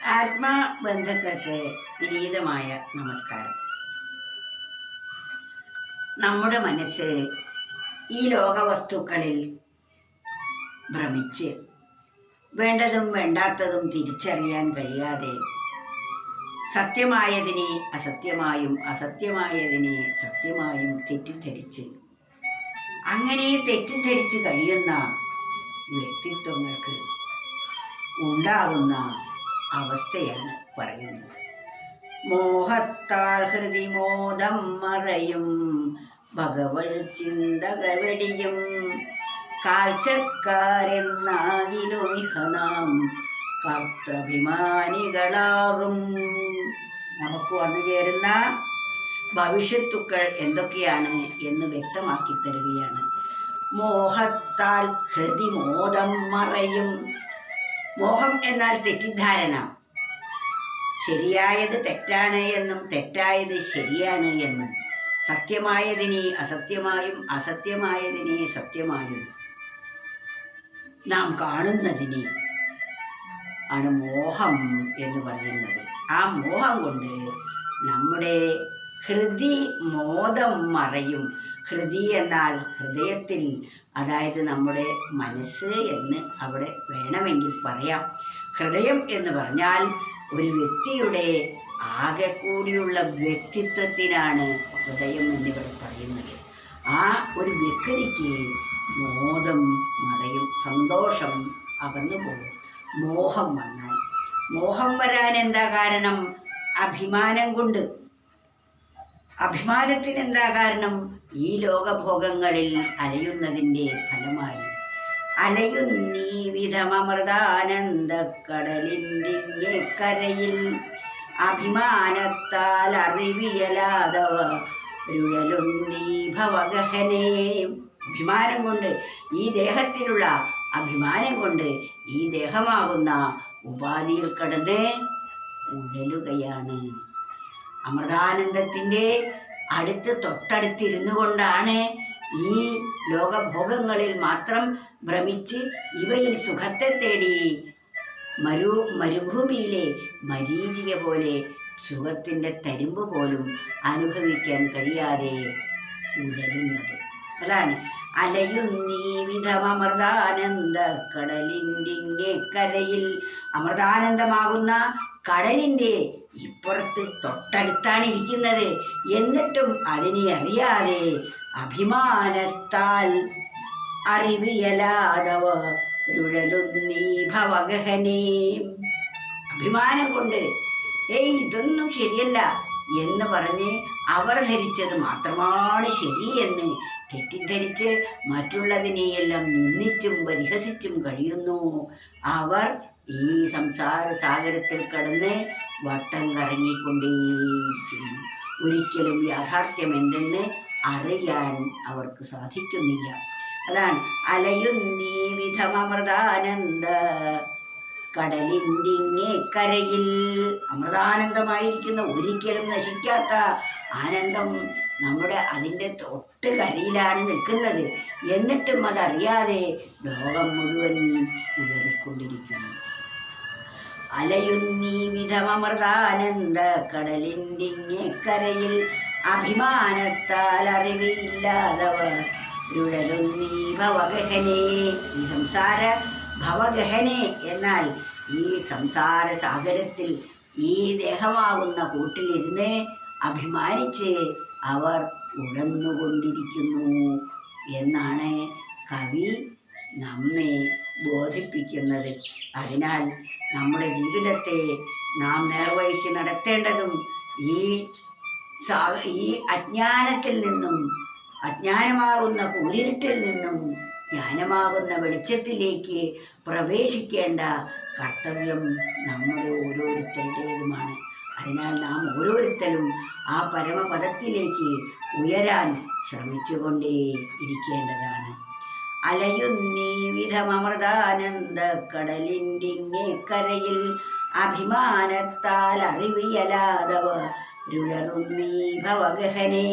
ആത്മബന്ധങ്ങൾക്ക് വിനീതമായ നമസ്കാരം. നമ്മുടെ മനസ്സ് ഈ ലോകവസ്തുക്കളിൽ ഭ്രമിച്ച് വേണ്ടതും വേണ്ടാത്തതും തിരിച്ചറിയാൻ കഴിയാതെ സത്യമായതിനെ അസത്യമായും അസത്യമായതിനെ സത്യമായും തെറ്റിദ്ധരിച്ച് അങ്ങനെ തെറ്റിദ്ധരിച്ച് കഴിയുന്ന വ്യക്തിത്വങ്ങൾക്ക് ഉണ്ടാകുന്ന അവസ്ഥയാണ് പറയുന്നത്. മോഹത്താൽ ഹൃദി മോദം മറയും ഭഗവത് ചിന്തകൾ വെടിയും കാഴ്ചക്കാരെന്നാകിലോ ഇഹ നാം കർത്തഭിമാനികളാകും. നമുക്ക് വന്നു ചേരുന്ന ഭവിഷ്യത്തുക്കൾ എന്തൊക്കെയാണ് എന്ന് വ്യക്തമാക്കി തരികയാണ്. മോഹത്താൽ ഹൃദി മോദം മറയും. മോഹം എന്നാൽ തെറ്റിദ്ധാരണ. ശരിയായത് തെറ്റാണ് എന്നും തെറ്റായത് ശരിയാണ് എന്നും സത്യമായതിനെ അസത്യമായും അസത്യമായതിനെ സത്യമായും നാം കാണുന്നതിനെ ആണ് മോഹം എന്ന് പറയുന്നത്. ആ മോഹം കൊണ്ട് നമ്മുടെ ഹൃദി മോദം മറയും. ഹൃദി എന്നാൽ ഹൃദയത്തിൽ, അതായത് നമ്മുടെ മനസ്സ് എന്ന് അവിടെ വേണമെങ്കിൽ പറയാം. ഹൃദയം എന്ന് പറഞ്ഞാൽ ഒരു വ്യക്തിയുടെ ആകെ കൂടിയുള്ള വ്യക്തിത്വത്തിനാണ് ഹൃദയം എന്നിവിടെ പറയുന്നത്. ആ ഒരു വ്യക്തിക്ക് മോദം മറയും, സന്തോഷം അകന്നു പോകും. മോഹം വന്നാൽ, മോഹം വരാൻ എന്താ കാരണം? അഭിമാനം കൊണ്ട്. അഭിമാനത്തിന് എന്താ കാരണം? ഈ ലോകഭോഗങ്ങളിൽ അലയുന്നതിൻ്റെ ഫലമായി അലയുന്നീ വിധമമൃതാനന്ദക്കടലിൻ്റെ കരയിൽ അഭിമാനത്താൽ അറിവിയലാതവ രുഴലുന്നീ ഭവഗഹനേ. അഭിമാനം കൊണ്ട്, ഈ ദേഹത്തിലുള്ള അഭിമാനം കൊണ്ട് ഈ ദേഹമാകുന്ന ഉപാധിയിൽ കടന്ന് ഉഴലുകയാണ്. അമൃതാനന്ദത്തിൻ്റെ തൊട്ടടുത്തിരുന്നു കൊണ്ടാണ് ഈ ലോകഭോഗങ്ങളിൽ മാത്രം ഭ്രമിച്ച് ഇവയിൽ സുഖത്തെ തേടി മരുഭൂമിയിലെ മരീചിക പോലെ സുഖത്തിൻ്റെ തരിമ്പ് പോലും അനുഭവിക്കാൻ കഴിയാതെ ഉഴലുന്നത്. അതാണ് അലയുന്നീ വിധമമൃതാനന്ദ കടലിൻ്റെ കരയിൽ. അമൃതാനന്ദമാകുന്ന കടലിൻ്റെ ഇപ്പുറത്ത് തൊട്ടടുത്താണ് ഇരിക്കുന്നത്. എന്നിട്ടും അതിനെ അറിയാതെ അഭിമാനത്താൽ അറിവിയലാതവ രുഴലുന്നീ ഭവഗഹനേ. അഭിമാനം കൊണ്ട് ഇതൊന്നും ശരിയല്ല എന്ന് പറഞ്ഞ് അവർ ധരിച്ചത് മാത്രമാണ് ശരിയെന്ന് തെറ്റിദ്ധരിച്ച് മറ്റുള്ളതിനെയെല്ലാം നിന്ദിച്ചും പരിഹസിച്ചും കഴിയുന്നു. അവർ ഈ സംസാര സാഗരത്തിൽ കടന്ന് വട്ടം കറങ്ങിക്കൊണ്ടേയിരിക്കുന്നു. ഒരിക്കലും യാഥാർത്ഥ്യം എന്തെന്ന് അറിയാൻ അവർക്ക് സാധിക്കുന്നില്ല. അതാണ് അലയുന്നീ വിധമമൃതാനന്ദ കടലിൻ്റെ കരയിൽ. അമൃതാനന്ദമായിരിക്കുന്ന, ഒരിക്കലും നശിക്കാത്ത ആനന്ദം അതിൻ്റെ തൊട്ട് കരയിലാണ് നിൽക്കുന്നത്. എന്നിട്ടും അതറിയാതെ ലോകം മുഴുവൻ ഉയർക്കൊണ്ടിരിക്കുന്നു. അലയുന്നീ വിധമമൃതാനന്ദ കടലിൻ്റെ കരയിൽ അഭിമാനത്താൽ അറിവില്ലാതവ രുഴലുന്നീ ഭവഗഹനേ. ഈ സംസാര ഭവഗഹനെ എന്നാൽ ഈ സംസാര സാഗരത്തിൽ ഈ ദേഹമാകുന്ന കൂട്ടിലിരുന്ന് അഭിമാനിച്ച് അവർ ഉഴന്നുകൊണ്ടിരിക്കുന്നു എന്നാണ് കവി നമ്മെ ബോധിപ്പിക്കുന്നത്. അതിനാൽ നമ്മുടെ ജീവിതത്തെ നാം നേർവഴിക്ക് നടത്തേണ്ടതും ഈ അജ്ഞാനത്തിൽ നിന്നും, അജ്ഞാനമാകുന്ന കൂരിരുട്ടിൽ നിന്നും ജ്ഞാനമാകുന്ന വെളിച്ചത്തിലേക്ക് പ്രവേശിക്കേണ്ട കർത്തവ്യം നമ്മുടെ ഓരോരുത്തരുടേതുമാണ്. അതിനാൽ നാം ഓരോരുത്തരും ആ പരമപദത്തിലേക്ക് ഉയരാൻ ശ്രമിച്ചുകൊണ്ടേ ഇരിക്കേണ്ടതാണ്. അലയുന്നീ വിധമമൃതാനന്ദ കടലിൻ്റെ കരയിൽ അഭിമാനത്താൽ അറിവിയലാതവ രുഴലുന്നീ ഭവഗഹനേ.